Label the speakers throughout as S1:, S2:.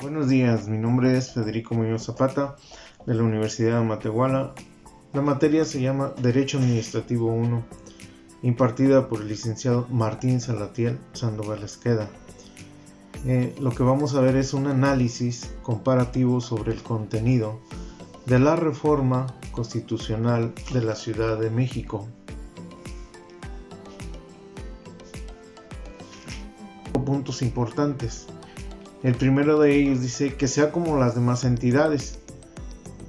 S1: Buenos días, mi nombre es Federico Muñoz Zapata de la Universidad de Matehuala. La materia se llama Derecho Administrativo 1, impartida por el licenciado Martín Salatiel Sandoval Esqueda. Lo que vamos a ver es un análisis comparativo sobre el contenido de la reforma constitucional de la Ciudad de México. Puntos importantes. El primero de ellos dice que sea como las demás entidades.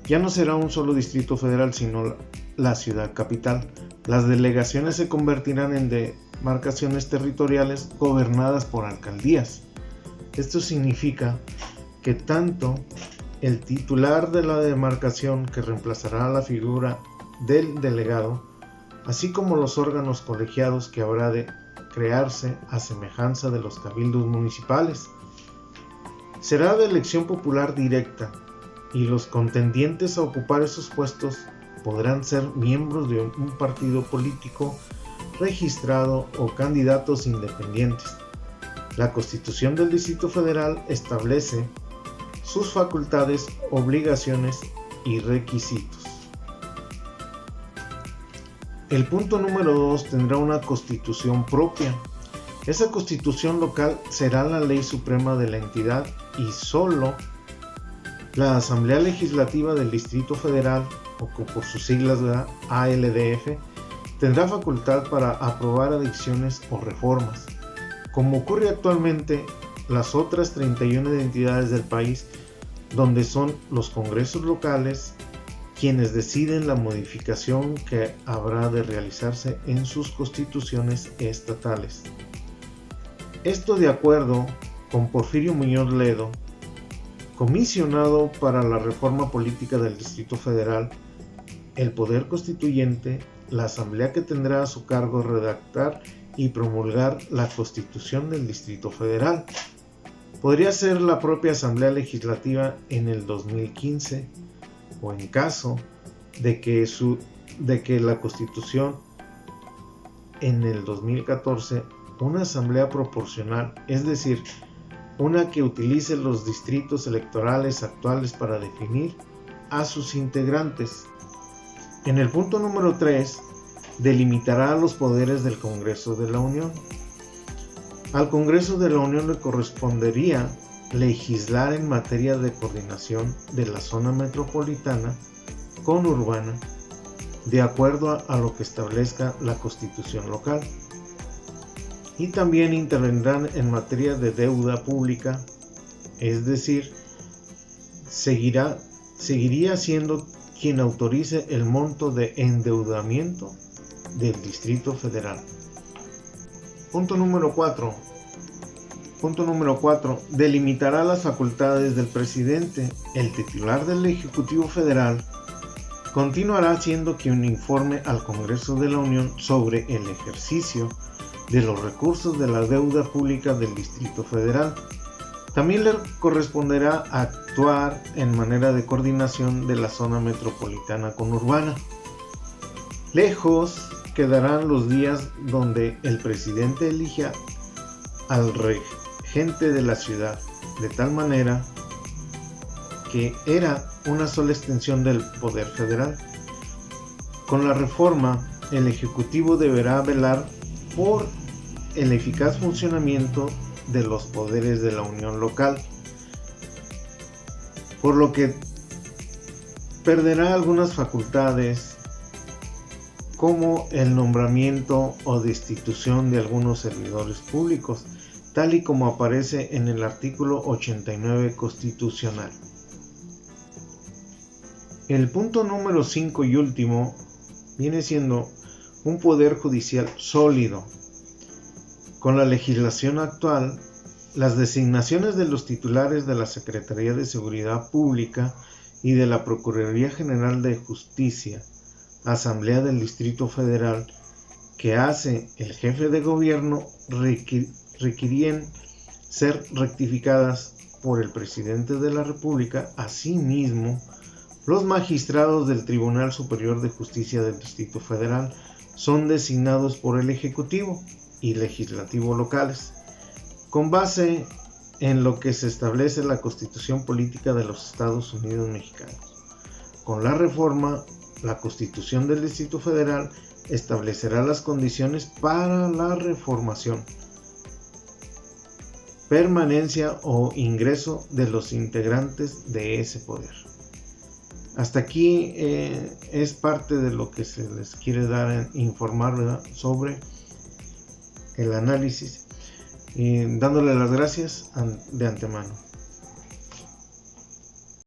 S1: Ya no será un solo distrito federal, sino la ciudad capital. Las delegaciones se convertirán en demarcaciones territoriales gobernadas por alcaldías. Esto significa que tanto el titular de la demarcación, que reemplazará a la figura del delegado, así como los órganos colegiados que habrá de crearse a semejanza de los cabildos municipales, será de elección popular directa, y los contendientes a ocupar esos puestos podrán ser miembros de un partido político registrado o candidatos independientes. La Constitución del Distrito Federal establece sus facultades, obligaciones y requisitos. El punto número 2 tendrá una constitución propia. Esa constitución local será la ley suprema de la entidad y solo la Asamblea Legislativa del Distrito Federal, o por sus siglas ALDF, tendrá facultad para aprobar adicciones o reformas. Como ocurre actualmente, las otras 31 entidades del país, donde son los congresos locales quienes deciden la modificación que habrá de realizarse en sus constituciones estatales. Esto de acuerdo con Porfirio Muñoz Ledo, comisionado para la reforma política del Distrito Federal, el Poder Constituyente, la Asamblea que tendrá a su cargo redactar y promulgar la Constitución del Distrito Federal. Podría ser la propia Asamblea Legislativa en el 2015, o en caso de que la Constitución en el 2014, una asamblea proporcional, es decir, una que utilice los distritos electorales actuales para definir a sus integrantes. En el punto número 3, delimitará los poderes del Congreso de la Unión. Al Congreso de la Unión le correspondería legislar en materia de coordinación de la zona metropolitana con urbana, de acuerdo a lo que establezca la Constitución local. Y también intervendrán en materia de deuda pública, es decir, seguiría siendo quien autorice el monto de endeudamiento del Distrito Federal. Punto número 4, delimitará las facultades del presidente. El titular del Ejecutivo Federal continuará siendo quien informe al Congreso de la Unión sobre el ejercicio de los recursos de la deuda pública del Distrito Federal. También le corresponderá actuar en manera de coordinación de la zona metropolitana con urbana. Lejos quedarán los días donde el presidente elija al regente de la ciudad, de tal manera que era una sola extensión del poder federal. Con la reforma, el Ejecutivo deberá velar por el eficaz funcionamiento de los poderes de la Unión local, por lo que perderá algunas facultades, como el nombramiento o destitución de algunos servidores públicos, tal y como aparece en el artículo 89 constitucional. El punto número 5 y último viene siendo un poder judicial sólido. Con la legislación actual, las designaciones de los titulares de la Secretaría de Seguridad Pública y de la Procuraduría General de Justicia, Asamblea del Distrito Federal, que hace el jefe de gobierno, requieren ser rectificadas por el presidente de la República. Asimismo, los magistrados del Tribunal Superior de Justicia del Distrito Federal son designados por el Ejecutivo y Legislativo locales, con base en lo que se establece la Constitución Política de los Estados Unidos Mexicanos. Con la reforma, la Constitución del Distrito Federal establecerá las condiciones para la reformación, permanencia o ingreso de los integrantes de ese poder. Hasta aquí es parte de lo que se les quiere dar informar, ¿verdad?, sobre el análisis, y dándole las gracias de antemano.